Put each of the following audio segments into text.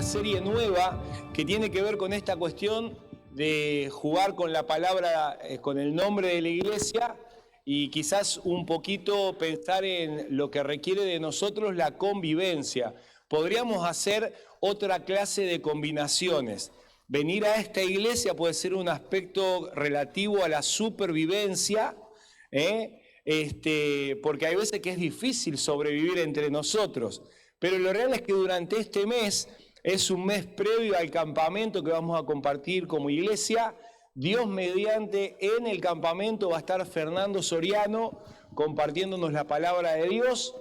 serie nueva que tiene que ver con esta cuestión de jugar con la palabra, con el nombre de la iglesia y quizás un poquito pensar en lo que requiere de nosotros la convivencia. Podríamos hacer otra clase de combinaciones. Venir a esta iglesia puede ser un aspecto relativo a la supervivencia, porque hay veces que es difícil sobrevivir entre nosotros. Pero lo real es que durante este mes, es un mes previo al campamento que vamos a compartir como iglesia. Dios mediante, en el campamento va a estar Fernando Soriano compartiéndonos la palabra de Dios.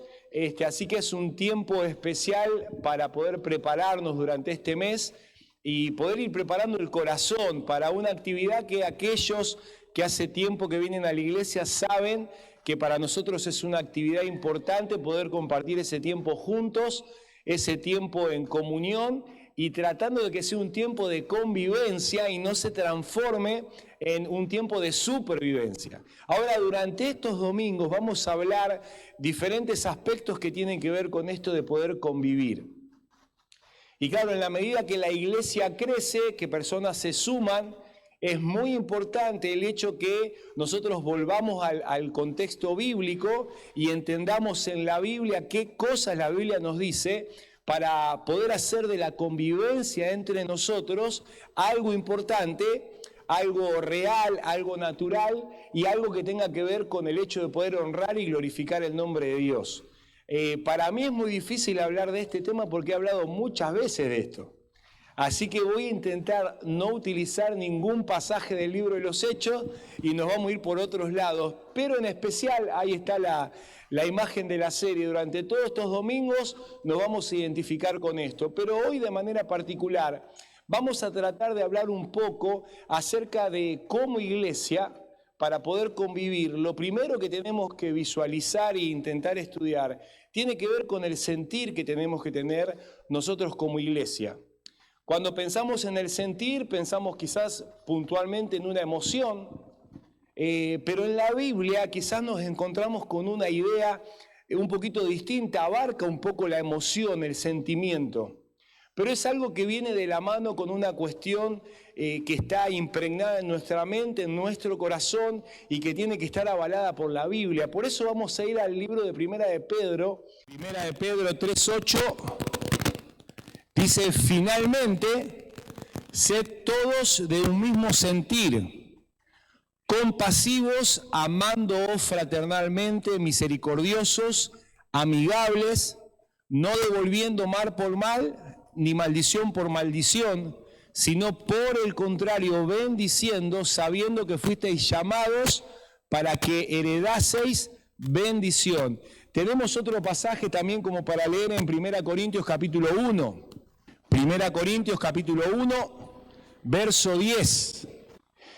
Así que es un tiempo especial para poder prepararnos durante este mes y poder ir preparando el corazón para una actividad que aquellos que hace tiempo que vienen a la iglesia saben que para nosotros es una actividad importante poder compartir ese tiempo juntos, ese tiempo en comunión y tratando de que sea un tiempo de convivencia y no se transforme en un tiempo de supervivencia. Ahora, durante estos domingos vamos a hablar diferentes aspectos que tienen que ver con esto de poder convivir. Y claro, en la medida que la iglesia crece, que personas se suman, es muy importante el hecho que nosotros volvamos al contexto bíblico y entendamos en la Biblia qué cosas la Biblia nos dice para poder hacer de la convivencia entre nosotros algo importante, algo real, algo natural y algo que tenga que ver con el hecho de poder honrar y glorificar el nombre de Dios. Para mí es muy difícil hablar de este tema porque he hablado muchas veces de esto. Así que voy a intentar no utilizar ningún pasaje del libro de los Hechos y nos vamos a ir por otros lados. Pero en especial, ahí está la imagen de la serie. Durante todos estos domingos nos vamos a identificar con esto. Pero hoy de manera particular vamos a tratar de hablar un poco acerca de cómo iglesia, para poder convivir, lo primero que tenemos que visualizar e intentar estudiar tiene que ver con el sentir que tenemos que tener nosotros como iglesia. Cuando pensamos en el sentir, pensamos quizás puntualmente en una emoción, pero en la Biblia quizás nos encontramos con una idea un poquito distinta, abarca un poco la emoción, el sentimiento, pero es algo que viene de la mano con una cuestión que está impregnada en nuestra mente, en nuestro corazón y que tiene que estar avalada por la Biblia. Por eso vamos a ir al libro de Primera de Pedro 3:8. Dice, finalmente, sed todos de un mismo sentir, compasivos, amándoos fraternalmente, misericordiosos, amigables, no devolviendo mal por mal, ni maldición por maldición, sino por el contrario, bendiciendo, sabiendo que fuisteis llamados para que heredaseis bendición. Tenemos otro pasaje también como para leer en 1 Corintios capítulo 1. 1 Corintios capítulo 1, verso 10.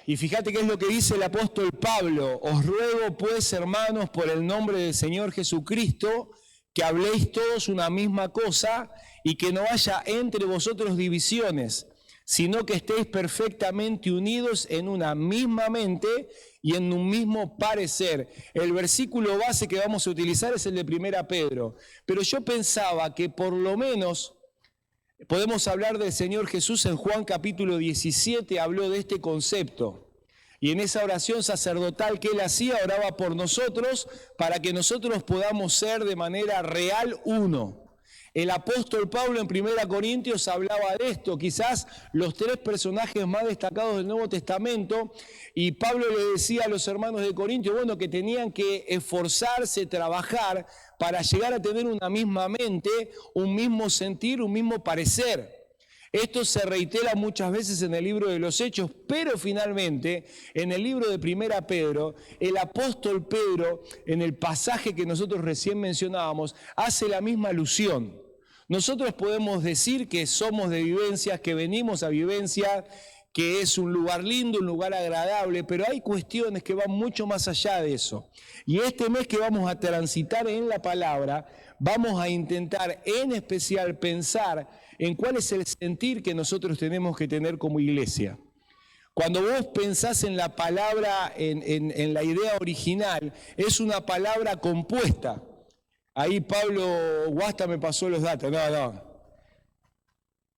Y fíjate qué es lo que dice el apóstol Pablo. Os ruego pues, hermanos, por el nombre del Señor Jesucristo, que habléis todos una misma cosa y que no haya entre vosotros divisiones, sino que estéis perfectamente unidos en una misma mente y en un mismo parecer. El versículo base que vamos a utilizar es el de 1 Pedro. Pero yo pensaba que por lo menos podemos hablar del Señor Jesús en Juan capítulo 17, habló de este concepto. Y en esa oración sacerdotal que él hacía, oraba por nosotros para que nosotros podamos ser de manera real uno. El apóstol Pablo en 1 Corintios hablaba de esto, quizás los tres personajes más destacados del Nuevo Testamento, y Pablo le decía a los hermanos de Corintios, bueno, que tenían que esforzarse, trabajar para llegar a tener una misma mente, un mismo sentir, un mismo parecer. Esto se reitera muchas veces en el libro de los Hechos, pero finalmente en el libro de 1 Pedro, el apóstol Pedro, en el pasaje que nosotros recién mencionábamos, hace la misma alusión. Nosotros podemos decir que somos de vivencias, que venimos a vivencias, que es un lugar lindo, un lugar agradable, pero hay cuestiones que van mucho más allá de eso. Y este mes que vamos a transitar en la palabra, vamos a intentar en especial pensar en cuál es el sentir que nosotros tenemos que tener como iglesia. Cuando vos pensás en la palabra, en la idea original, es una palabra compuesta. Ahí Pablo Guasta me pasó los datos. No.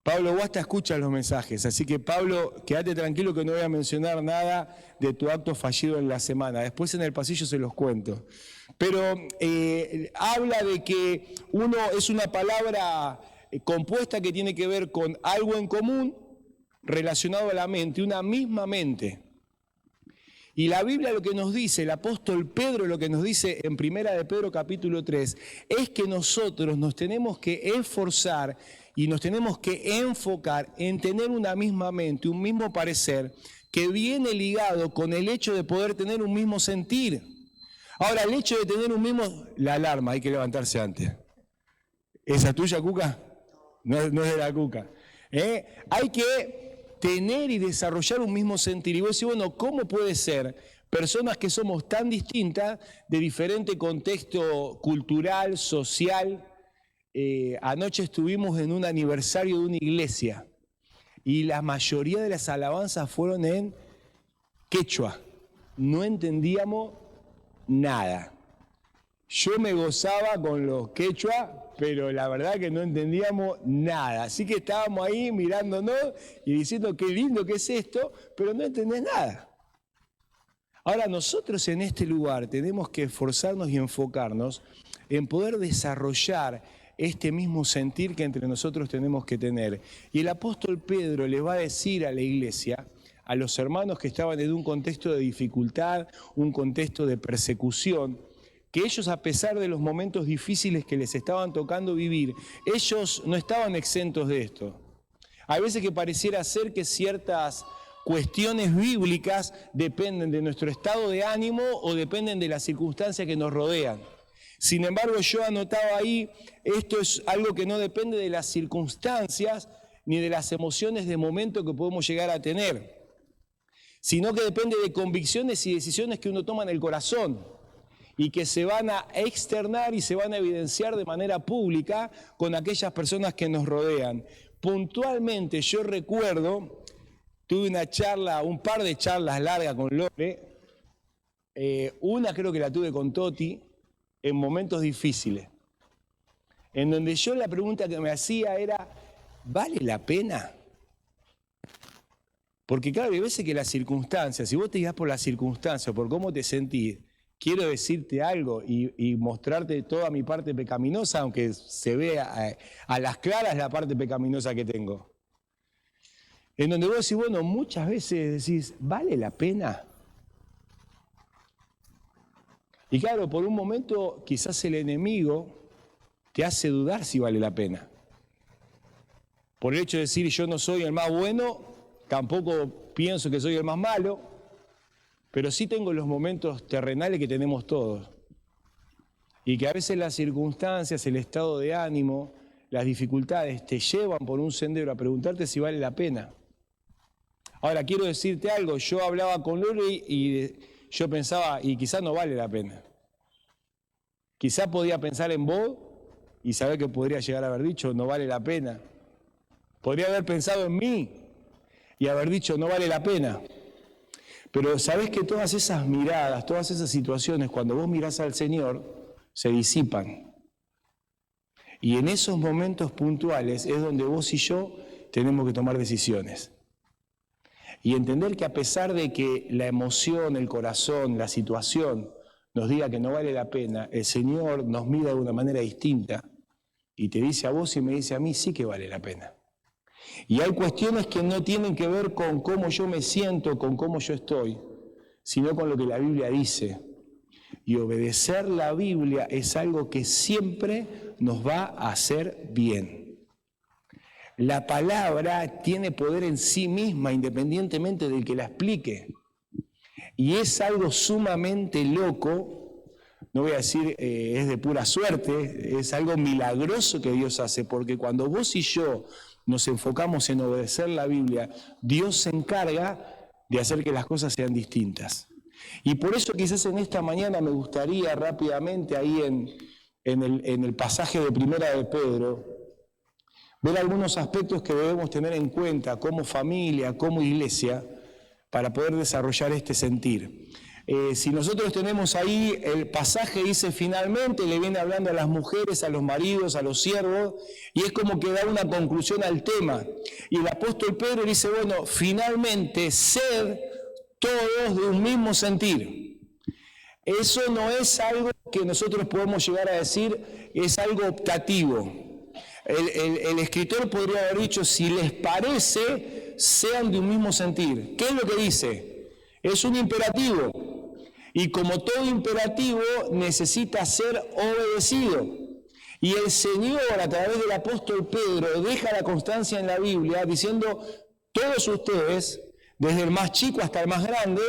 Pablo Guasta escucha los mensajes, así que Pablo, quédate tranquilo que no voy a mencionar nada de tu acto fallido en la semana. Después en el pasillo se los cuento. Pero habla de que uno es una palabra compuesta que tiene que ver con algo en común relacionado a la mente, una misma mente. Y la Biblia lo que nos dice, el apóstol Pedro lo que nos dice en 1 de Pedro capítulo 3, es que nosotros nos tenemos que esforzar y nos tenemos que enfocar en tener una misma mente, un mismo parecer, que viene ligado con el hecho de poder tener un mismo sentir. Ahora, el hecho de tener un mismo... La alarma, hay que levantarse antes. ¿Esa tuya, Cuca? No es de la Cuca. Hay que tener y desarrollar un mismo sentir. Y vos decís, bueno, ¿cómo puede ser personas que somos tan distintas, de diferente contexto cultural, social? Anoche estuvimos en un aniversario de una iglesia y la mayoría de las alabanzas fueron en quechua. No entendíamos nada. Yo me gozaba con los quechua, pero la verdad que no entendíamos nada. Así que estábamos ahí mirándonos y diciendo qué lindo que es esto, pero no entendés nada. Ahora nosotros en este lugar tenemos que esforzarnos y enfocarnos en poder desarrollar este mismo sentir que entre nosotros tenemos que tener. Y el apóstol Pedro le va a decir a la iglesia, a los hermanos que estaban en un contexto de dificultad, un contexto de persecución, que ellos, a pesar de los momentos difíciles que les estaban tocando vivir, ellos no estaban exentos de esto. Hay veces que pareciera ser que ciertas cuestiones bíblicas dependen de nuestro estado de ánimo o dependen de las circunstancias que nos rodean. Sin embargo, yo anotaba ahí, esto es algo que no depende de las circunstancias ni de las emociones de momento que podemos llegar a tener, sino que depende de convicciones y decisiones que uno toma en el corazón y que se van a externar y se van a evidenciar de manera pública con aquellas personas que nos rodean. Puntualmente yo recuerdo, tuve una charla, un par de charlas largas con Lore, una creo que la tuve con Toti, en momentos difíciles, en donde yo la pregunta que me hacía era, ¿vale la pena? Porque claro, hay veces que las circunstancias, si vos te guías por las circunstancias, por cómo te sentís, quiero decirte algo y mostrarte toda mi parte pecaminosa, aunque se vea a las claras la parte pecaminosa que tengo. En donde vos decís, bueno, muchas veces decís, ¿vale la pena? Y claro, por un momento quizás el enemigo te hace dudar si vale la pena. Por el hecho de decir yo no soy el más bueno, tampoco pienso que soy el más malo, pero sí tengo los momentos terrenales que tenemos todos. Y que a veces las circunstancias, el estado de ánimo, las dificultades te llevan por un sendero a preguntarte si vale la pena. Ahora, quiero decirte algo, yo hablaba con Lore y yo pensaba, y quizás no vale la pena. Quizás podía pensar en vos y saber que podría llegar a haber dicho, no vale la pena. Podría haber pensado en mí y haber dicho, no vale la pena. Pero sabés que todas esas miradas, todas esas situaciones, cuando vos mirás al Señor, se disipan. Y en esos momentos puntuales es donde vos y yo tenemos que tomar decisiones. Y entender que a pesar de que la emoción, el corazón, la situación nos diga que no vale la pena, el Señor nos mira de una manera distinta y te dice a vos y me dice a mí, sí que vale la pena. Y hay cuestiones que no tienen que ver con cómo yo me siento, con cómo yo estoy, sino con lo que la Biblia dice. Y obedecer la Biblia es algo que siempre nos va a hacer bien. La palabra tiene poder en sí misma, independientemente del que la explique. Y es algo sumamente loco, no voy a decir es de pura suerte, es algo milagroso que Dios hace, porque cuando vos y yo nos enfocamos en obedecer la Biblia, Dios se encarga de hacer que las cosas sean distintas. Y por eso quizás en esta mañana me gustaría rápidamente ahí en el pasaje de 1 de Pedro, ver algunos aspectos que debemos tener en cuenta como familia, como iglesia, para poder desarrollar este sentir. Si nosotros tenemos ahí el pasaje, dice finalmente, le viene hablando a las mujeres, a los maridos, a los siervos, y es como que da una conclusión al tema. Y el apóstol Pedro dice, bueno, finalmente, sed todos de un mismo sentir. Eso no es algo que nosotros podemos llegar a decir, es algo optativo. El escritor podría haber dicho, si les parece, sean de un mismo sentir. ¿Qué es lo que dice? Es un imperativo. Y como todo imperativo, necesita ser obedecido. Y el Señor, a través del apóstol Pedro, deja la constancia en la Biblia, diciendo, todos ustedes, desde el más chico hasta el más grande,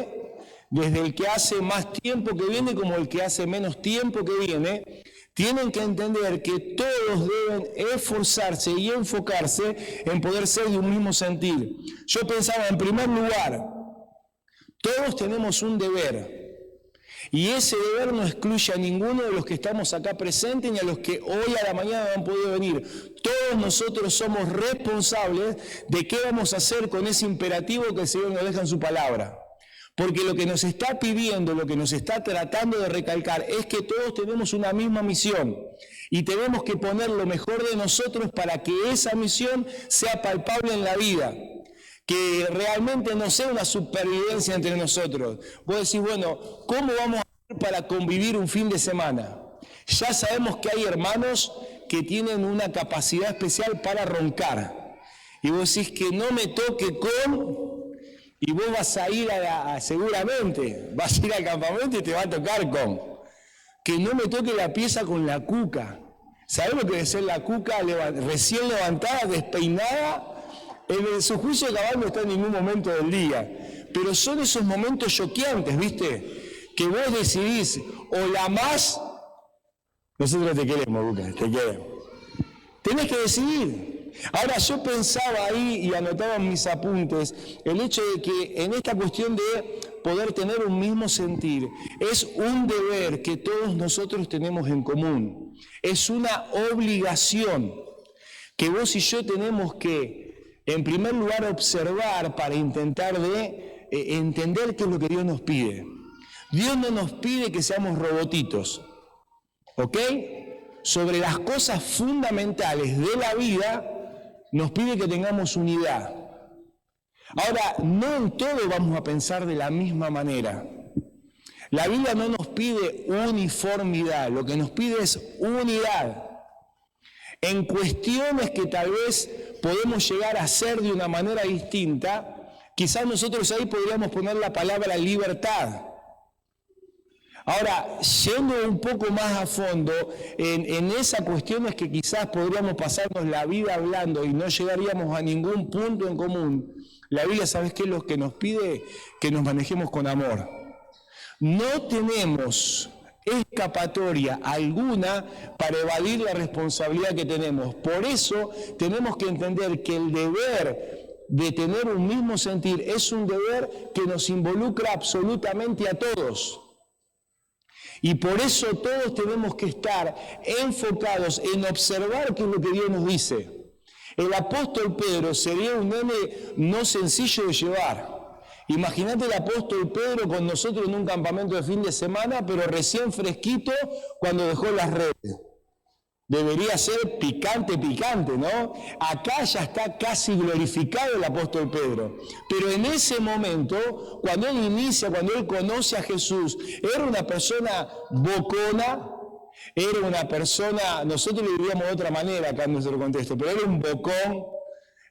desde el que hace más tiempo que viene como el que hace menos tiempo que viene, tienen que entender que todos deben esforzarse y enfocarse en poder ser de un mismo sentir. Yo pensaba, en primer lugar, todos tenemos un deber. Y ese deber no excluye a ninguno de los que estamos acá presentes ni a los que hoy a la mañana no han podido venir. Todos nosotros somos responsables de qué vamos a hacer con ese imperativo que el Señor nos deja en su palabra. Porque lo que nos está pidiendo, lo que nos está tratando de recalcar es que todos tenemos una misma misión y tenemos que poner lo mejor de nosotros para que esa misión sea palpable en la vida. Que realmente no sea una supervivencia entre nosotros. Vos decís, bueno, ¿cómo vamos a hacer para convivir un fin de semana? Ya sabemos que hay hermanos que tienen una capacidad especial para roncar. Y vos decís que no me toque con... Y vos vas a ir seguramente, vas a ir al campamento y te va a tocar con... Que no me toque la pieza con la cuca. ¿Sabés lo que debe ser la cuca recién levantada, despeinada? En su juicio cabal no está en ningún momento del día, pero son esos momentos choqueantes, ¿viste? Que vos decidís, o la más, nosotros te queremos, Lucas, te queremos. Tenés que decidir. Ahora, yo pensaba ahí y anotaba en mis apuntes el hecho de que en esta cuestión de poder tener un mismo sentir, es un deber que todos nosotros tenemos en común. Es una obligación que vos y yo tenemos que en primer lugar, observar para intentar de entender qué es lo que Dios nos pide. Dios no nos pide que seamos robotitos, ¿ok? Sobre las cosas fundamentales de la vida, nos pide que tengamos unidad. Ahora, no en todo vamos a pensar de la misma manera. La Biblia no nos pide uniformidad, lo que nos pide es unidad. En cuestiones que tal vez podemos llegar a hacer de una manera distinta, quizás nosotros ahí podríamos poner la palabra libertad. Ahora, yendo un poco más a fondo, en esas cuestiones que quizás podríamos pasarnos la vida hablando y no llegaríamos a ningún punto en común, la Biblia, ¿sabes qué es lo que nos pide? Que nos manejemos con amor. No tenemos escapatoria alguna para evadir la responsabilidad que tenemos. Por eso tenemos que entender que el deber de tener un mismo sentir es un deber que nos involucra absolutamente a todos. Y por eso todos tenemos que estar enfocados en observar qué es lo que Dios nos dice. El apóstol Pedro sería un nene no sencillo de llevar. Imagínate el apóstol Pedro con nosotros en un campamento de fin de semana, pero recién fresquito cuando dejó las redes. Debería ser picante, ¿no? Acá ya está casi glorificado el apóstol Pedro. Pero en ese momento, cuando él inicia, cuando él conoce a Jesús, era una persona bocona, era una persona, nosotros lo diríamos de otra manera acá en nuestro contexto, pero era un bocón,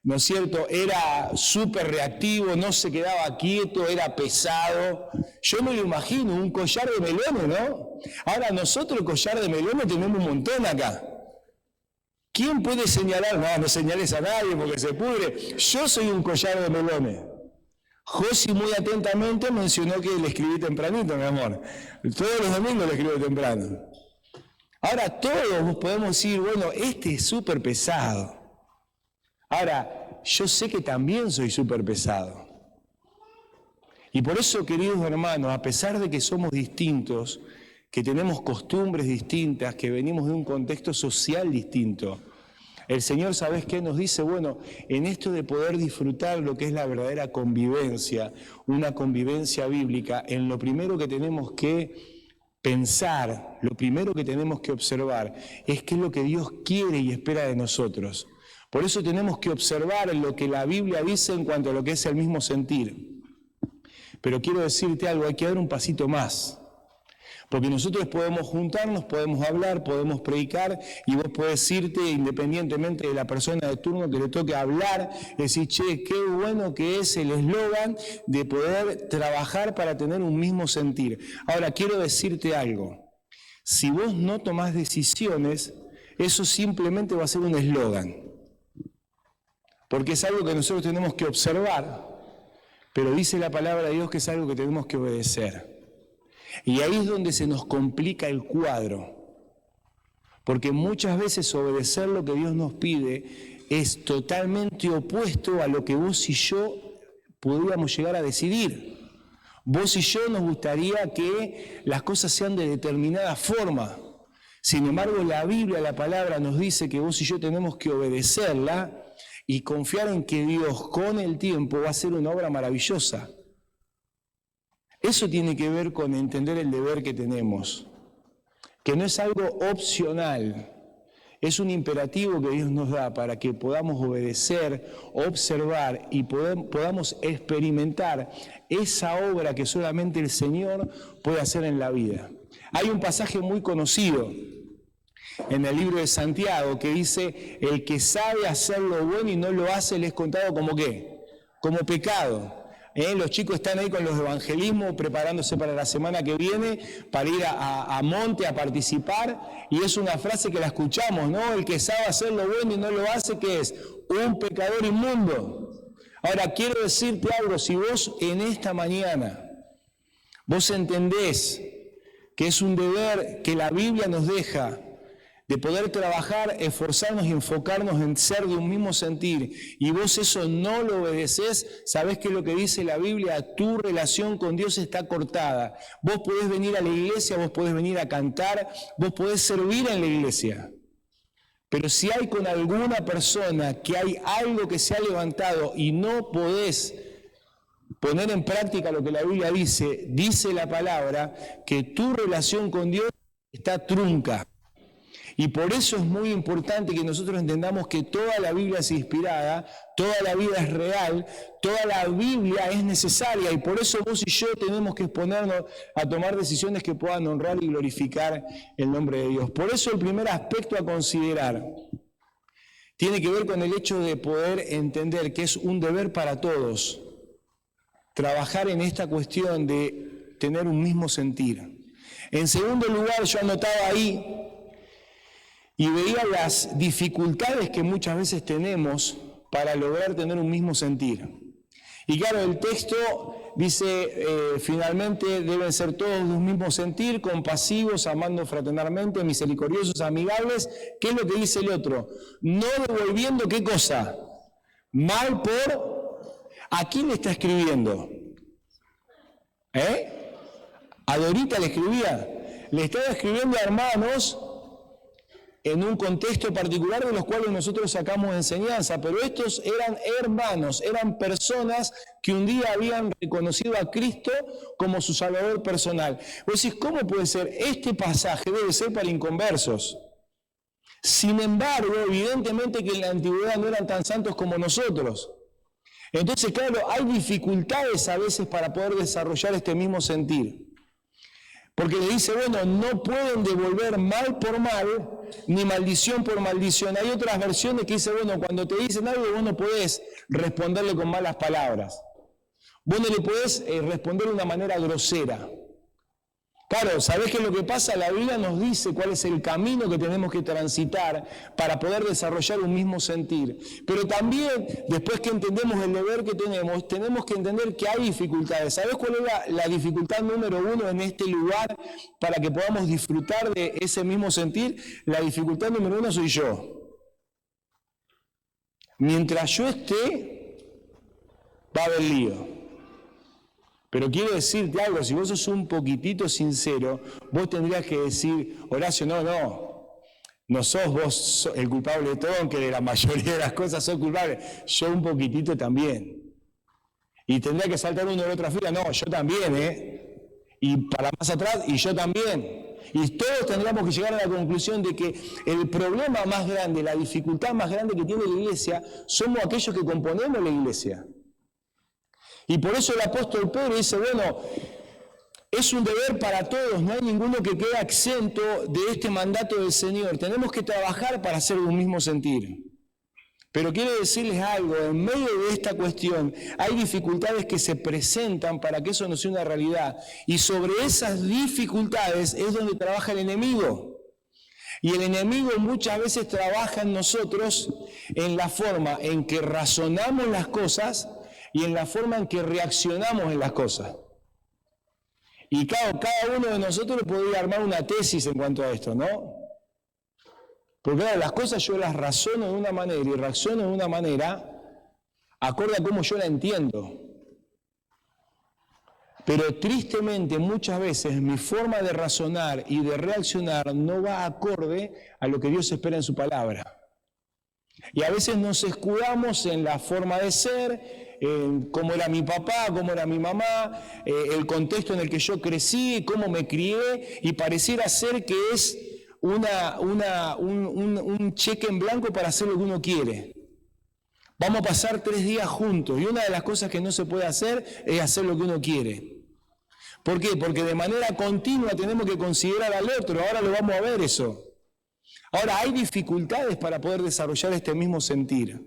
¿no es cierto? Era súper reactivo, no se quedaba quieto, era pesado. Yo me lo imagino, un collar de melones, ¿no? Ahora, nosotros el collar de melones tenemos un montón acá. ¿Quién puede señalar? No señales a nadie porque se pudre. Yo soy un collar de melones. Josi muy atentamente mencionó que le escribí tempranito, mi amor. Todos los domingos le escribo temprano. Ahora, todos podemos decir, bueno, este es súper pesado. Ahora, yo sé que también soy súper pesado. Y por eso, queridos hermanos, a pesar de que somos distintos, que tenemos costumbres distintas, que venimos de un contexto social distinto, El Señor, ¿sabes qué? Nos dice, bueno, en esto de poder disfrutar lo que es la verdadera convivencia, una convivencia bíblica, en lo primero que tenemos que pensar, lo primero que tenemos que observar, es qué es lo que Dios quiere y espera de nosotros. Por eso tenemos que observar lo que la Biblia dice en cuanto a lo que es el mismo sentir. Pero quiero decirte algo, hay que dar un pasito más. Porque nosotros podemos juntarnos, podemos hablar, podemos predicar y vos podés irte independientemente de la persona de turno que le toque hablar, decir, che, qué bueno que es el eslogan de poder trabajar para tener un mismo sentir. Ahora, quiero decirte algo. Si vos no tomás decisiones, eso simplemente va a ser un eslogan. Porque es algo que nosotros tenemos que observar, pero dice la palabra de Dios que es algo que tenemos que obedecer. Y ahí es donde se nos complica el cuadro, porque muchas veces obedecer lo que Dios nos pide es totalmente opuesto a lo que vos y yo podríamos llegar a decidir. Vos y yo nos gustaría que las cosas sean de determinada forma. Sin embargo, la Biblia, la palabra nos dice que vos y yo tenemos que obedecerla y confiar en que Dios con el tiempo va a hacer una obra maravillosa. Eso tiene que ver con entender el deber que tenemos, que no es algo opcional, es un imperativo que Dios nos da para que podamos obedecer, observar y podamos experimentar esa obra que solamente el Señor puede hacer en la vida. Hay un pasaje muy conocido en el libro de Santiago que dice, el que sabe hacer lo bueno y no lo hace le es contado como ¿qué? Como pecado. Los chicos están ahí con los evangelismos preparándose para la semana que viene, para ir a Monte a participar, y es una frase que la escuchamos, ¿no? El que sabe hacer lo bueno y no lo hace, ¿qué es? Un pecador inmundo. Ahora, quiero decirte algo, si vos en esta mañana, vos entendés que es un deber que la Biblia nos deja, de poder trabajar, esforzarnos y enfocarnos en ser de un mismo sentir, y vos eso no lo obedeces, ¿sabés qué es lo que dice la Biblia? Tu relación con Dios está cortada. Vos podés venir a la iglesia, vos podés venir a cantar, vos podés servir en la iglesia. Pero si hay con alguna persona que hay algo que se ha levantado y no podés poner en práctica lo que la Biblia dice, dice la palabra que tu relación con Dios está trunca. Y por eso es muy importante que nosotros entendamos que toda la Biblia es inspirada, toda la vida es real, toda la Biblia es necesaria, y por eso vos y yo tenemos que exponernos a tomar decisiones que puedan honrar y glorificar el nombre de Dios. Por eso el primer aspecto a considerar tiene que ver con el hecho de poder entender que es un deber para todos trabajar en esta cuestión de tener un mismo sentir. En segundo lugar, yo anotaba ahí y veía las dificultades que muchas veces tenemos para lograr tener un mismo sentir. Y claro, el texto dice, finalmente deben ser todos de un mismo sentir, compasivos, amando fraternalmente, misericordiosos, amigables. ¿Qué es lo que dice el otro? No devolviendo, ¿qué cosa? Mal por... ¿A quién le está escribiendo? ¿A Dorita le escribía? Le estaba escribiendo a hermanos en un contexto particular de los cuales nosotros sacamos enseñanza, pero estos eran hermanos, eran personas que un día habían reconocido a Cristo como su Salvador personal. Vos decís, ¿cómo puede ser? Este pasaje debe ser para inconversos. Sin embargo, evidentemente que en la antigüedad no eran tan santos como nosotros. Entonces, claro, hay dificultades a veces para poder desarrollar este mismo sentir. Porque le dice, bueno, no pueden devolver mal por mal, ni maldición por maldición. Hay otras versiones que dice, bueno, cuando te dicen algo, vos no podés responderle con malas palabras. Vos no le podés responder de una manera grosera. Claro, ¿sabés qué es lo que pasa? La Biblia nos dice cuál es el camino que tenemos que transitar para poder desarrollar un mismo sentir. Pero también, después que entendemos el deber que tenemos que entender que hay dificultades. ¿Sabés cuál es la dificultad número uno en este lugar para que podamos disfrutar de ese mismo sentir? La dificultad número uno soy yo. Mientras yo esté, va a haber lío. Pero quiero decirte algo, si vos sos un poquitito sincero, vos tendrías que decir, Horacio, no, No sos vos el culpable de todo, que de la mayoría de las cosas sos culpable. Yo un poquitito también. Y tendría que saltar uno de la otra fila. No, yo también, ¿eh? Y para más atrás, y yo también. Y todos tendríamos que llegar a la conclusión de que el problema más grande, la dificultad más grande que tiene la iglesia, somos aquellos que componemos la iglesia. Y por eso el apóstol Pedro dice, bueno, es un deber para todos, no hay ninguno que quede exento de este mandato del Señor. Tenemos que trabajar para hacer un mismo sentir. Pero quiero decirles algo, en medio de esta cuestión hay dificultades que se presentan para que eso no sea una realidad. Y sobre esas dificultades es donde trabaja el enemigo. Y el enemigo muchas veces trabaja en nosotros en la forma en que razonamos las cosas y en la forma en que reaccionamos en las cosas. Y claro, cada uno de nosotros podría armar una tesis en cuanto a esto, ¿no? Porque claro, las cosas yo las razono de una manera y reacciono de una manera acorde a cómo yo la entiendo. Pero tristemente muchas veces mi forma de razonar y de reaccionar no va acorde a lo que Dios espera en su palabra. Y a veces nos escudamos en la forma de ser, en cómo era mi papá, cómo era mi mamá, el contexto en el que yo crecí, cómo me crié, y pareciera ser que es un cheque en blanco para hacer lo que uno quiere. Vamos a pasar 3 días juntos, y una de las cosas que no se puede hacer es hacer lo que uno quiere. ¿Por qué? Porque de manera continua tenemos que considerar al otro, ahora lo vamos a ver eso. Ahora, hay dificultades para poder desarrollar este mismo sentir.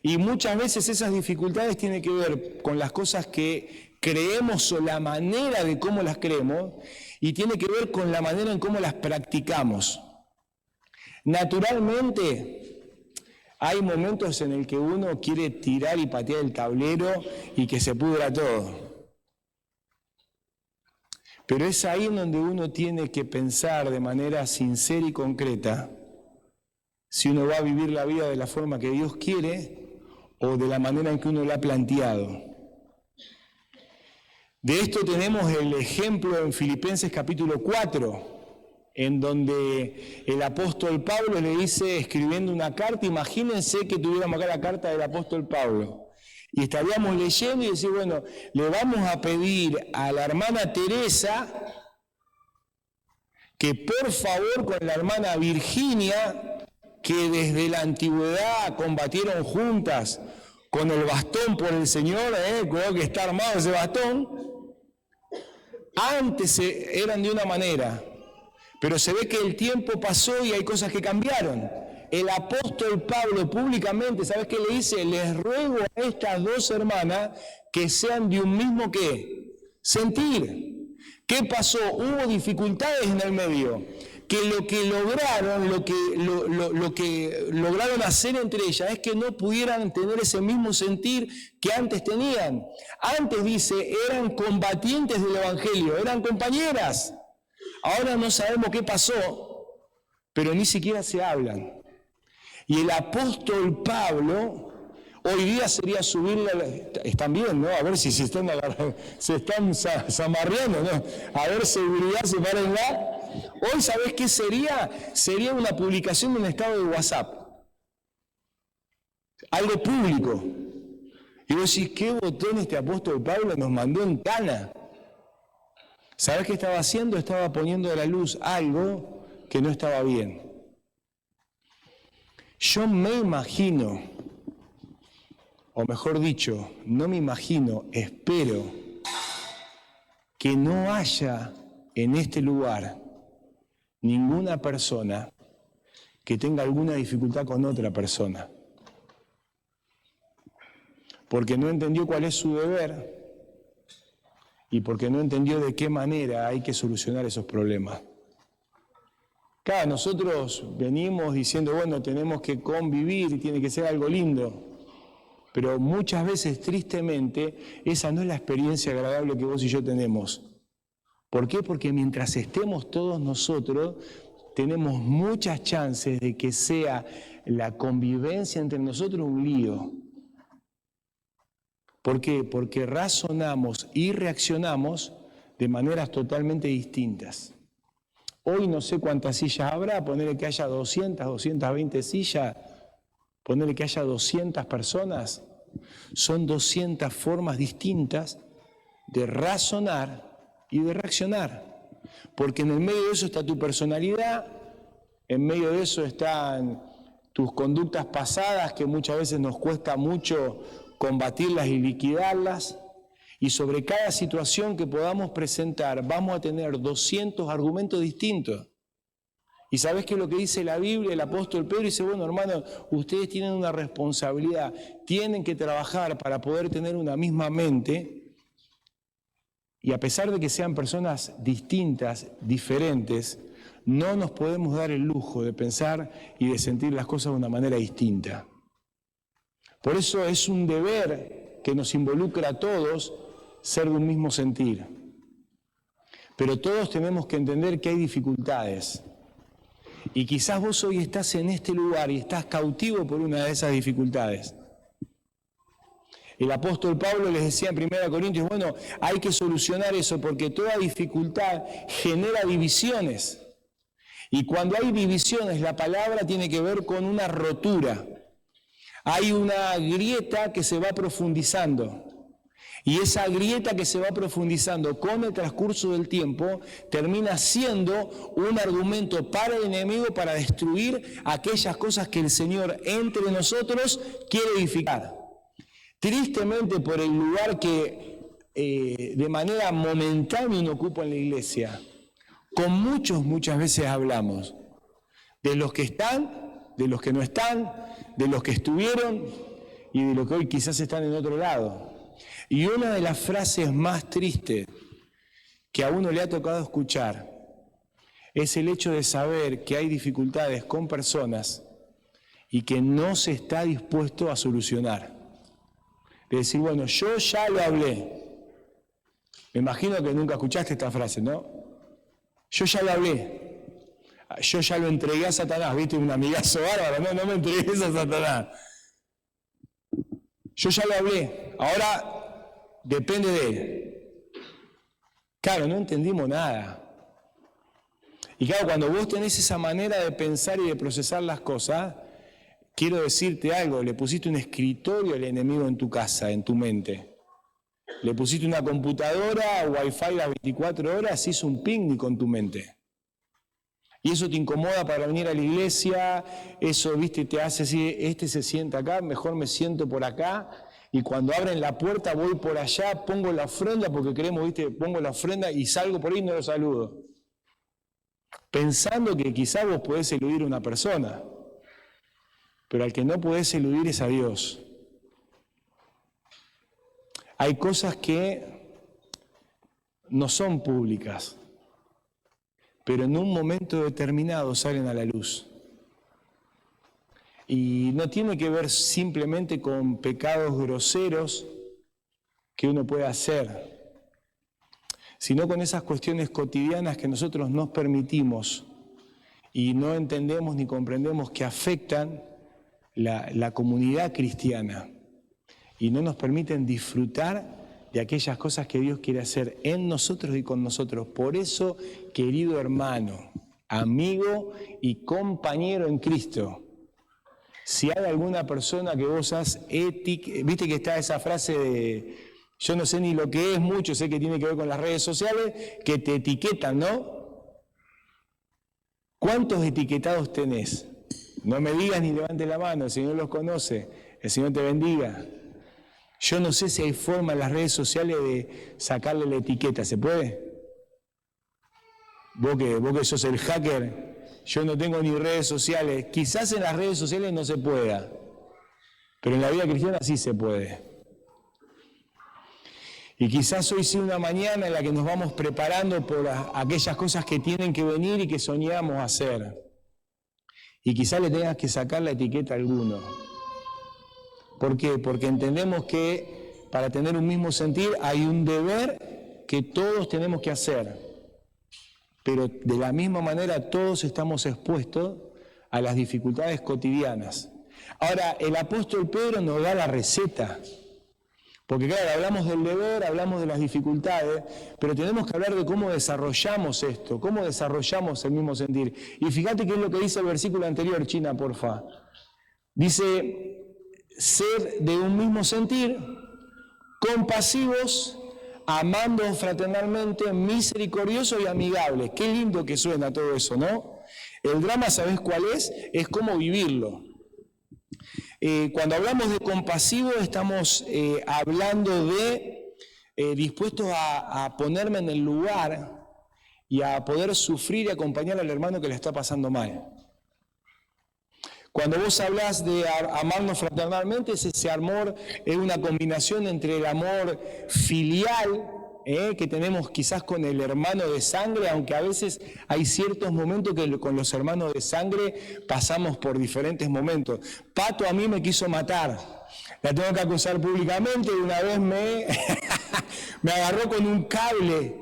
Y muchas veces esas dificultades tienen que ver con las cosas que creemos o la manera de cómo las creemos, y tiene que ver con la manera en cómo las practicamos. Naturalmente, hay momentos en el que uno quiere tirar y patear el tablero y que se pudra todo. Pero es ahí en donde uno tiene que pensar de manera sincera y concreta si uno va a vivir la vida de la forma que Dios quiere o de la manera en que uno la ha planteado. De esto tenemos el ejemplo en Filipenses capítulo 4, en donde el apóstol Pablo le dice, escribiendo una carta, imagínense que tuviéramos acá la carta del apóstol Pablo. Y estaríamos leyendo y decir, bueno, le vamos a pedir a la hermana Teresa que por favor con la hermana Virginia, que desde la antigüedad combatieron juntas con el bastón por el Señor, cuidado que está armado ese bastón, antes eran de una manera, pero se ve que el tiempo pasó y hay cosas que cambiaron. El apóstol Pablo públicamente, ¿sabes qué le dice? Les ruego a estas 2 hermanas que sean de un mismo ¿qué? Sentir. ¿Qué pasó? Hubo dificultades en el medio. Que lo que lograron, lo que lograron hacer entre ellas es que no pudieran tener ese mismo sentir que antes tenían. Antes, dice, eran combatientes del Evangelio, eran compañeras. Ahora no sabemos qué pasó, pero ni siquiera se hablan. Y el apóstol Pablo, hoy día sería subirle, están bien, ¿no? A ver si se están zamarreando, ¿no? A ver, seguridad, sepárenla. Hoy, ¿sabés qué sería? Sería una publicación de un estado de WhatsApp. Algo público. Y vos decís, ¿qué botón este apóstol Pablo nos mandó en cana? ¿Sabés qué estaba haciendo? Estaba poniendo a la luz algo que no estaba bien. Yo me imagino, o mejor dicho, no me imagino, espero que no haya en este lugar ninguna persona que tenga alguna dificultad con otra persona, porque no entendió cuál es su deber y porque no entendió de qué manera hay que solucionar esos problemas. Claro, nosotros venimos diciendo, bueno, tenemos que convivir y tiene que ser algo lindo, pero muchas veces, tristemente, esa no es la experiencia agradable que vos y yo tenemos. ¿Por qué? Porque mientras estemos todos nosotros, tenemos muchas chances de que sea la convivencia entre nosotros un lío. ¿Por qué? Porque razonamos y reaccionamos de maneras totalmente distintas. Hoy no sé cuántas sillas habrá, ponerle que haya 200, 220 sillas, ponerle que haya 200 personas. Son 200 formas distintas de razonar y de reaccionar. Porque en el medio de eso está tu personalidad, en medio de eso están tus conductas pasadas, que muchas veces nos cuesta mucho combatirlas y liquidarlas. Y sobre cada situación que podamos presentar, vamos a tener 200 argumentos distintos. ¿Y sabés qué es lo que dice la Biblia? El apóstol Pedro dice, bueno, hermanos, ustedes tienen una responsabilidad, tienen que trabajar para poder tener una misma mente. Y a pesar de que sean personas distintas, diferentes, no nos podemos dar el lujo de pensar y de sentir las cosas de una manera distinta. Por eso es un deber que nos involucra a todos ser de un mismo sentir. Pero todos tenemos que entender que hay dificultades. Y quizás vos hoy estás en este lugar y estás cautivo por una de esas dificultades. El apóstol Pablo les decía en 1 Corintios, bueno, hay que solucionar eso porque toda dificultad genera divisiones. Y cuando hay divisiones, la palabra tiene que ver con una rotura. Hay una grieta que se va profundizando. Y esa grieta que se va profundizando con el transcurso del tiempo termina siendo un argumento para el enemigo para destruir aquellas cosas que el Señor entre nosotros quiere edificar. Tristemente, por el lugar que de manera momentánea uno ocupa en la iglesia, con muchas veces hablamos de los que están, de los que no están, de los que estuvieron y de los que hoy quizás están en otro lado. Y una de las frases más tristes que a uno le ha tocado escuchar es el hecho de saber que hay dificultades con personas y que no se está dispuesto a solucionar. De decir, bueno, yo ya lo hablé. Me imagino que nunca escuchaste esta frase, ¿no? Yo ya lo hablé. Yo ya lo entregué a Satanás, ¿viste? Un amigazo bárbaro, no me entregues a Satanás. Yo ya lo hablé, ahora depende de él. Claro, no entendimos nada. Y claro, cuando vos tenés esa manera de pensar y de procesar las cosas, quiero decirte algo, le pusiste un escritorio al enemigo en tu casa, en tu mente. Le pusiste una computadora, wifi las 24 horas, hizo un picnic con tu mente. Y eso te incomoda para venir a la iglesia, eso, viste, te hace así, este se sienta acá, mejor me siento por acá, y cuando abren la puerta voy por allá, pongo la ofrenda, porque queremos, viste, pongo la ofrenda y salgo por ahí y no lo saludo. Pensando que quizás vos podés eludir a una persona, pero al que no podés eludir es a Dios. Hay cosas que no son públicas, pero en un momento determinado salen a la luz. Y no tiene que ver simplemente con pecados groseros que uno puede hacer, sino con esas cuestiones cotidianas que nosotros nos permitimos y no entendemos ni comprendemos que afectan la comunidad cristiana y no nos permiten disfrutar de aquellas cosas que Dios quiere hacer en nosotros y con nosotros. Por eso, querido hermano, amigo y compañero en Cristo, si hay alguna persona que vos has viste que está esa frase de, yo no sé ni lo que es mucho, sé que tiene que ver con las redes sociales, que te etiquetan, ¿no? ¿Cuántos etiquetados tenés? No me digas ni levante la mano, el Señor los conoce, el Señor te bendiga. Yo no sé si hay forma en las redes sociales de sacarle la etiqueta, ¿se puede? Vos que sos el hacker, yo no tengo ni redes sociales. Quizás en las redes sociales no se pueda, pero en la vida cristiana sí se puede. Y quizás hoy sea una mañana en la que nos vamos preparando por aquellas cosas que tienen que venir y que soñamos hacer. Y quizás le tengas que sacar la etiqueta a alguno. ¿Por qué? Porque entendemos que para tener un mismo sentir hay un deber que todos tenemos que hacer. Pero de la misma manera todos estamos expuestos a las dificultades cotidianas. Ahora, el apóstol Pedro nos da la receta. Porque claro, hablamos del deber, hablamos de las dificultades, pero tenemos que hablar de cómo desarrollamos esto, cómo desarrollamos el mismo sentir. Y fíjate qué es lo que dice el versículo anterior, China, porfa. Dice, ser de un mismo sentir, compasivos, amando fraternalmente, misericordiosos y amigables. Qué lindo que suena todo eso, ¿no? El drama, ¿sabés cuál es? Es cómo vivirlo. Cuando hablamos de compasivo, estamos hablando de dispuestos a ponerme en el lugar y a poder sufrir y acompañar al hermano que le está pasando mal. Cuando vos hablás de amarnos fraternalmente, ese amor es una combinación entre el amor filial, que tenemos quizás con el hermano de sangre, aunque a veces hay ciertos momentos que con los hermanos de sangre pasamos por diferentes momentos. Pato a mí me quiso matar, la tengo que acusar públicamente, una vez me agarró con un cable.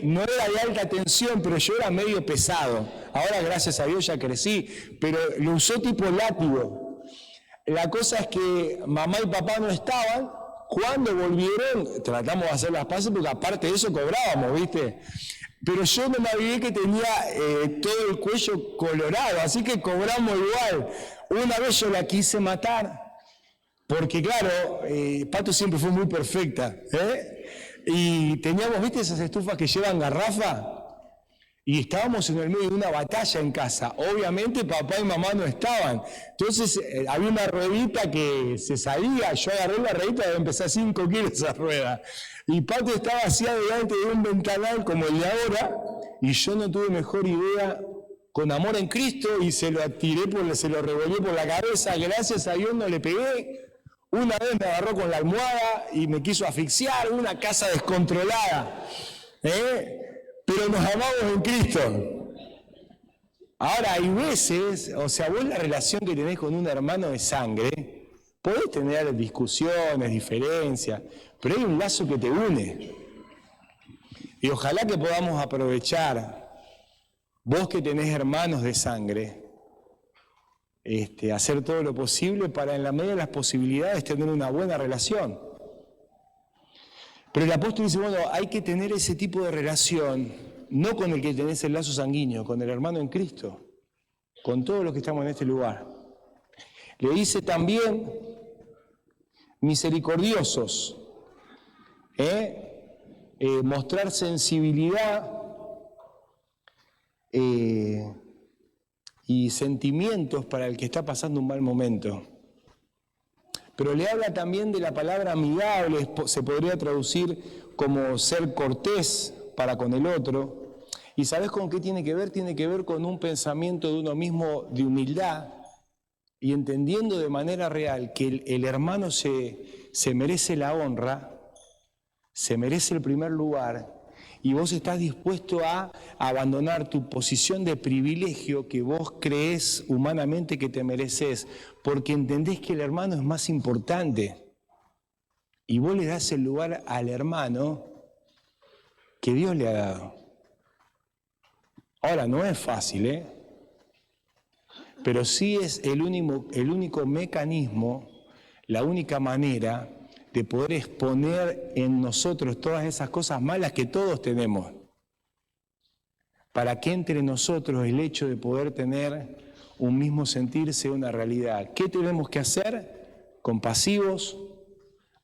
No era de alta tensión, pero yo era medio pesado. Ahora, gracias a Dios, ya crecí, pero lo usó tipo látigo. La cosa es que mamá y papá no estaban. Cuando volvieron, tratamos de hacer las paces, porque aparte de eso cobrábamos, ¿viste? Pero yo no me avivé que tenía todo el cuello colorado, así que cobramos igual. Una vez yo la quise matar, porque claro, Pato siempre fue muy perfecta, y teníamos, ¿viste esas estufas que llevan garrafa? Y estábamos en el medio de una batalla en casa. Obviamente papá y mamá no estaban. Entonces había una ruedita que se salía. Yo agarré la ruedita y empecé a 5 kilos esa rueda. Y Pato estaba así adelante de un ventanal como el de ahora. Y yo no tuve mejor idea, con amor en Cristo, y se lo revolví por la cabeza. Gracias a Dios no le pegué. Una vez me agarró con la almohada y me quiso asfixiar. Una casa descontrolada. Pero nos amamos en Cristo. Ahora, hay veces, o sea, vos la relación que tenés con un hermano de sangre, podés tener discusiones, diferencias, pero hay un lazo que te une. Y ojalá que podamos aprovechar, vos que tenés hermanos de sangre, hacer todo lo posible para, en la medida de las posibilidades, tener una buena relación. Pero el apóstol dice, bueno, hay que tener ese tipo de relación, no con el que tenés el lazo sanguíneo, con el hermano en Cristo, con todos los que estamos en este lugar. Le dice también, misericordiosos, mostrar sensibilidad y sentimientos para el que está pasando un mal momento. Pero le habla también de la palabra amigable, se podría traducir como ser cortés para con el otro. ¿Y sabes con qué tiene que ver? Tiene que ver con un pensamiento de uno mismo de humildad y entendiendo de manera real que el hermano se merece la honra, se merece el primer lugar, y vos estás dispuesto a abandonar tu posición de privilegio que vos creés humanamente que te mereces, porque entendés que el hermano es más importante. Y vos le das el lugar al hermano que Dios le ha dado. Ahora, no es fácil, pero sí es el único mecanismo, la única manera de poder exponer en nosotros todas esas cosas malas que todos tenemos, para que entre nosotros el hecho de poder tener un mismo sentir sea una realidad. ¿Qué tenemos que hacer? Compasivos,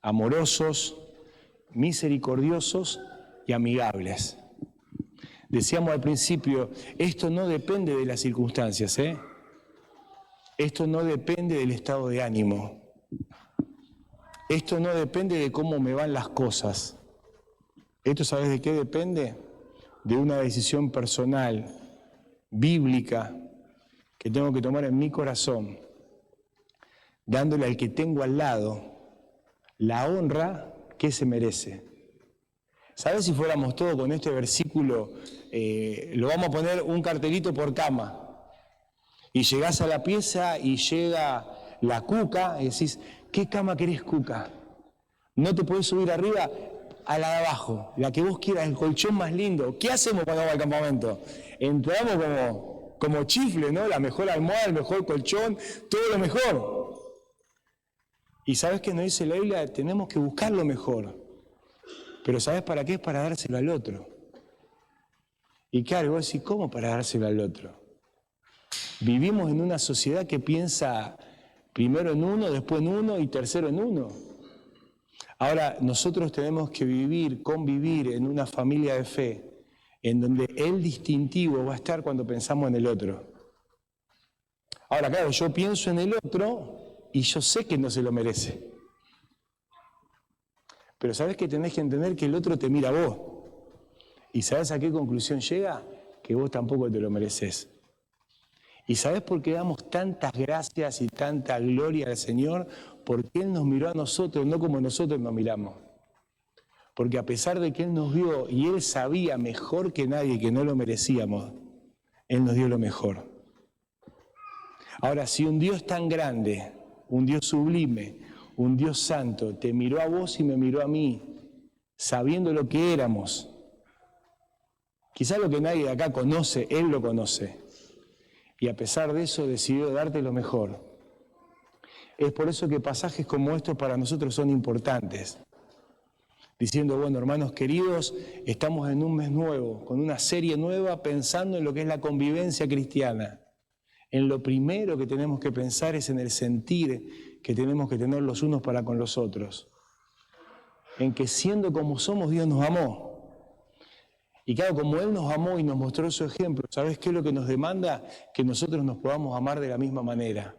amorosos, misericordiosos y amigables. Decíamos al principio, esto no depende de las circunstancias, Esto no depende del estado de ánimo. Esto no depende de cómo me van las cosas. Esto, ¿sabes de qué depende? De una decisión personal, bíblica, que tengo que tomar en mi corazón, dándole al que tengo al lado la honra que se merece. ¿Sabes? Si fuéramos todos con este versículo, lo vamos a poner un cartelito por cama, y llegás a la pieza y llega la cuca y decís, ¿qué cama querés, cuca? No te podés subir arriba, a la de abajo, la que vos quieras, el colchón más lindo. ¿Qué hacemos cuando vamos al campamento? Entramos como chifle, ¿no? La mejor almohada, el mejor colchón, todo lo mejor. Y ¿sabes qué nos dice la Biblia? Tenemos que buscar lo mejor. Pero ¿sabes para qué? Es para dárselo al otro. Y claro, vos decís, ¿cómo para dárselo al otro? Vivimos en una sociedad que piensa primero en uno, después en uno y tercero en uno. Ahora, nosotros tenemos que convivir en una familia de fe, en donde el distintivo va a estar cuando pensamos en el otro. Ahora, claro, yo pienso en el otro y yo sé que no se lo merece. Pero ¿sabés que tenés que entender que el otro te mira a vos? ¿Y sabés a qué conclusión llega? Que vos tampoco te lo mereces. ¿Y sabés por qué damos tantas gracias y tanta gloria al Señor? Porque Él nos miró a nosotros, no como nosotros nos miramos. Porque a pesar de que Él nos vio y Él sabía mejor que nadie que no lo merecíamos, Él nos dio lo mejor. Ahora, si un Dios tan grande, un Dios sublime, un Dios santo, te miró a vos y me miró a mí, sabiendo lo que éramos, quizás lo que nadie de acá conoce, Él lo conoce. Y a pesar de eso decidió darte lo mejor. Es por eso que pasajes como estos para nosotros son importantes. Diciendo, bueno, hermanos queridos, estamos en un mes nuevo, con una serie nueva, pensando en lo que es la convivencia cristiana. En lo primero que tenemos que pensar es en el sentir que tenemos que tener los unos para con los otros. En que siendo como somos, Dios nos amó. Y claro, como Él nos amó y nos mostró su ejemplo, ¿sabes qué es lo que nos demanda? Que nosotros nos podamos amar de la misma manera.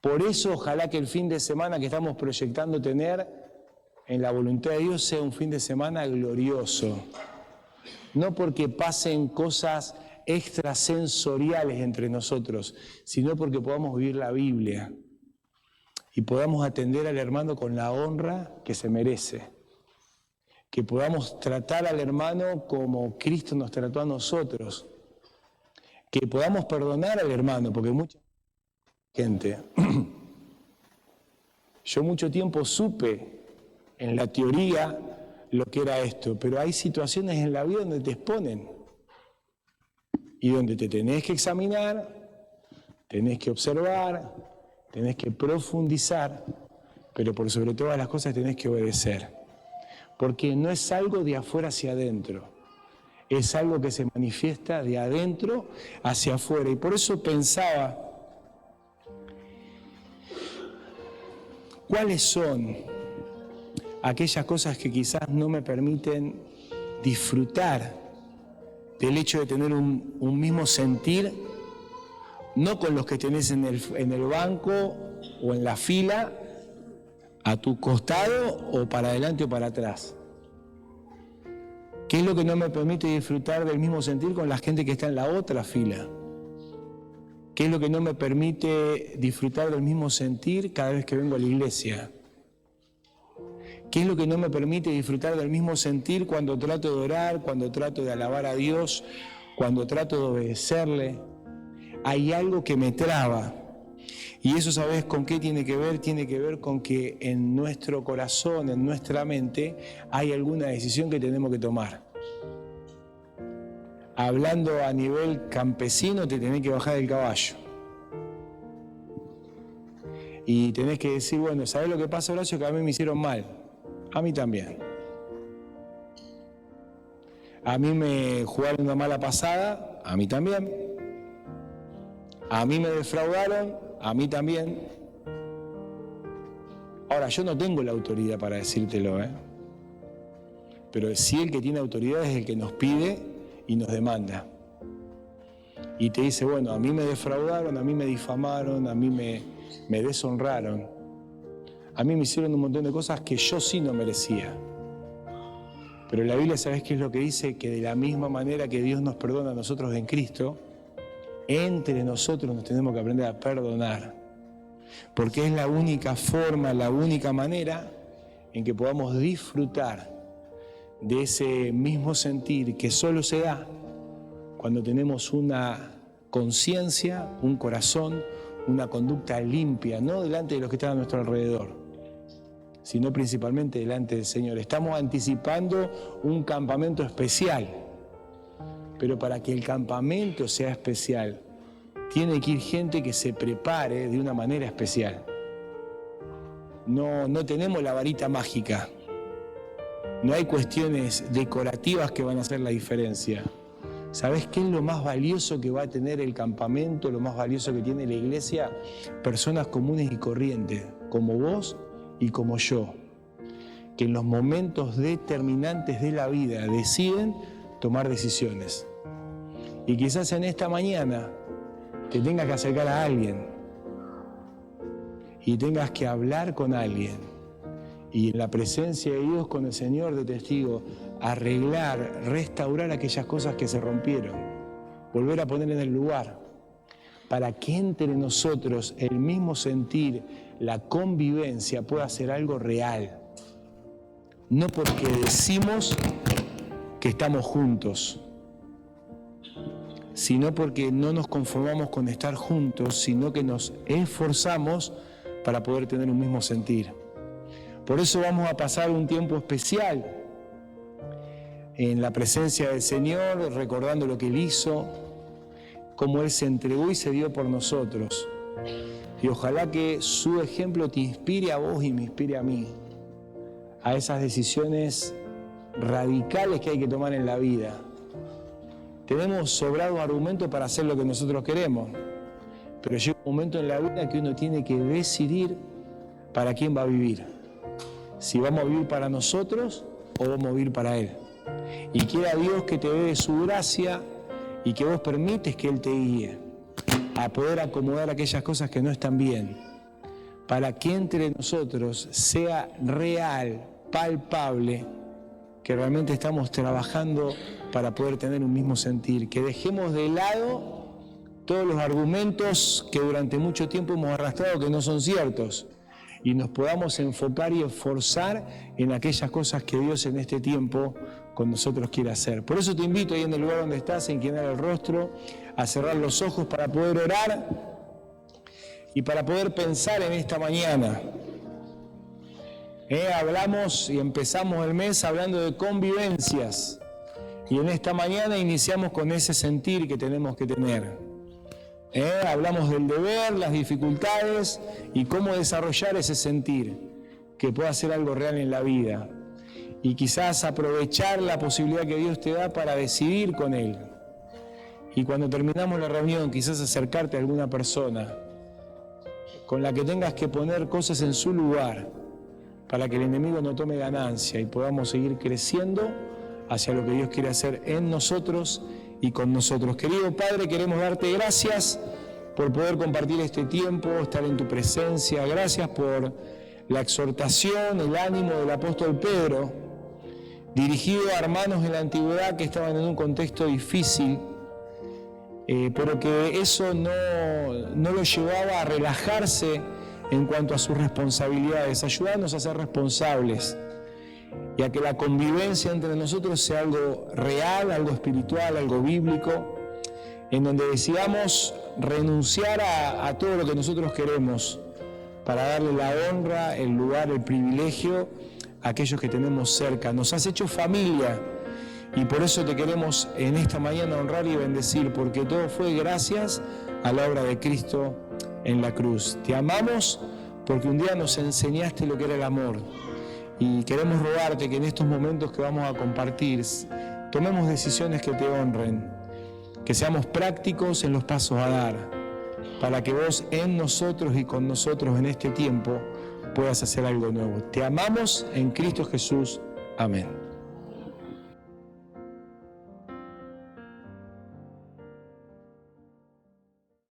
Por eso, ojalá que el fin de semana que estamos proyectando tener en la voluntad de Dios sea un fin de semana glorioso. No porque pasen cosas extrasensoriales entre nosotros, sino porque podamos vivir la Biblia y podamos atender al hermano con la honra que se merece. Que podamos tratar al hermano como Cristo nos trató a nosotros. Que podamos perdonar al hermano, porque mucha gente, yo mucho tiempo supe en la teoría lo que era esto, pero hay situaciones en la vida donde te exponen y donde te tenés que examinar, tenés que observar, tenés que profundizar, pero por sobre todas las cosas tenés que obedecer. Porque no es algo de afuera hacia adentro, es algo que se manifiesta de adentro hacia afuera. Y por eso pensaba, ¿cuáles son aquellas cosas que quizás no me permiten disfrutar del hecho de tener un mismo sentir, no con los que tenés en el banco o en la fila, a tu costado o para adelante o para atrás? ¿Qué es lo que no me permite disfrutar del mismo sentir con la gente que está en la otra fila? ¿Qué es lo que no me permite disfrutar del mismo sentir cada vez que vengo a la iglesia? ¿Qué es lo que no me permite disfrutar del mismo sentir cuando trato de orar, cuando trato de alabar a Dios, cuando trato de obedecerle? Hay algo que me traba. Y eso, ¿sabes con qué tiene que ver? Tiene que ver con que en nuestro corazón, en nuestra mente, hay alguna decisión que tenemos que tomar. Hablando a nivel campesino, te tenés que bajar del caballo. Y tenés que decir, bueno, ¿sabés lo que pasa, Horacio? Que a mí me hicieron mal. A mí también. A mí me jugaron una mala pasada, a mí también. A mí me defraudaron, a mí también. Ahora, yo no tengo la autoridad para decírtelo, pero sí el que tiene autoridad es el que nos pide y nos demanda. Y te dice, bueno, a mí me defraudaron, a mí me difamaron, a mí me deshonraron. A mí me hicieron un montón de cosas que yo sí no merecía. Pero la Biblia, ¿sabes qué es lo que dice? Que de la misma manera que Dios nos perdona a nosotros en Cristo, entre nosotros nos tenemos que aprender a perdonar. Porque es la única forma, la única manera en que podamos disfrutar de ese mismo sentir que solo se da cuando tenemos una conciencia, un corazón, una conducta limpia, no delante de los que están a nuestro alrededor, sino principalmente delante del Señor. Estamos anticipando un campamento especial, pero para que el campamento sea especial, tiene que ir gente que se prepare de una manera especial. no tenemos la varita mágica. No hay cuestiones decorativas que van a hacer la diferencia. ¿Sabés qué es lo más valioso que va a tener el campamento, lo más valioso que tiene la iglesia? Personas comunes y corrientes, como vos y como yo, que en los momentos determinantes de la vida deciden tomar decisiones. Y quizás en esta mañana te tengas que acercar a alguien y tengas que hablar con alguien y en la presencia de Dios, con el Señor de testigo, arreglar, restaurar aquellas cosas que se rompieron, volver a poner en el lugar, para que entre nosotros el mismo sentir, la convivencia pueda ser algo real. No porque decimos que estamos juntos, sino porque no nos conformamos con estar juntos, sino que nos esforzamos para poder tener un mismo sentir. Por eso vamos a pasar un tiempo especial en la presencia del Señor, recordando lo que Él hizo, cómo Él se entregó y se dio por nosotros. Y ojalá que su ejemplo te inspire a vos y me inspire a mí, a esas decisiones radicales que hay que tomar en la vida. Tenemos sobrado argumentos para hacer lo que nosotros queremos, pero llega un momento en la vida que uno tiene que decidir para quién va a vivir. Si vamos a vivir para nosotros o vamos a vivir para Él. Y quiera Dios que te dé de su gracia y que vos permites que Él te guíe a poder acomodar aquellas cosas que no están bien, para que entre nosotros sea real, palpable, que realmente estamos trabajando para poder tener un mismo sentir, que dejemos de lado todos los argumentos que durante mucho tiempo hemos arrastrado que no son ciertos, y nos podamos enfocar y esforzar en aquellas cosas que Dios en este tiempo con nosotros quiere hacer. Por eso te invito ahí en el lugar donde estás, a inclinar el rostro, a cerrar los ojos para poder orar y para poder pensar en esta mañana. Hablamos y empezamos el mes hablando de convivencias, y en esta mañana iniciamos con ese sentir que tenemos que tener. Hablamos del deber, las dificultades y cómo desarrollar ese sentir que pueda ser algo real en la vida, y quizás aprovechar la posibilidad que Dios te da para decidir con Él. Y cuando terminamos la reunión, quizás acercarte a alguna persona con la que tengas que poner cosas en su lugar para que el enemigo no tome ganancia y podamos seguir creciendo hacia lo que Dios quiere hacer en nosotros y con nosotros. Querido Padre, queremos darte gracias por poder compartir este tiempo, estar en tu presencia. Gracias por la exhortación, el ánimo del apóstol Pedro, dirigido a hermanos en la antigüedad que estaban en un contexto difícil, pero que eso no lo llevaba a relajarse en cuanto a sus responsabilidades. Ayúdanos a ser responsables y a que la convivencia entre nosotros sea algo real, algo espiritual, algo bíblico, en donde decidamos renunciar a todo lo que nosotros queremos para darle la honra, el lugar, el privilegio a aquellos que tenemos cerca. Nos has hecho familia y por eso te queremos en esta mañana honrar y bendecir, porque todo fue gracias a la obra de Cristo en la cruz. Te amamos porque un día nos enseñaste lo que era el amor. Y queremos rogarte que en estos momentos que vamos a compartir, tomemos decisiones que te honren, que seamos prácticos en los pasos a dar, para que vos en nosotros y con nosotros en este tiempo puedas hacer algo nuevo. Te amamos en Cristo Jesús. Amén.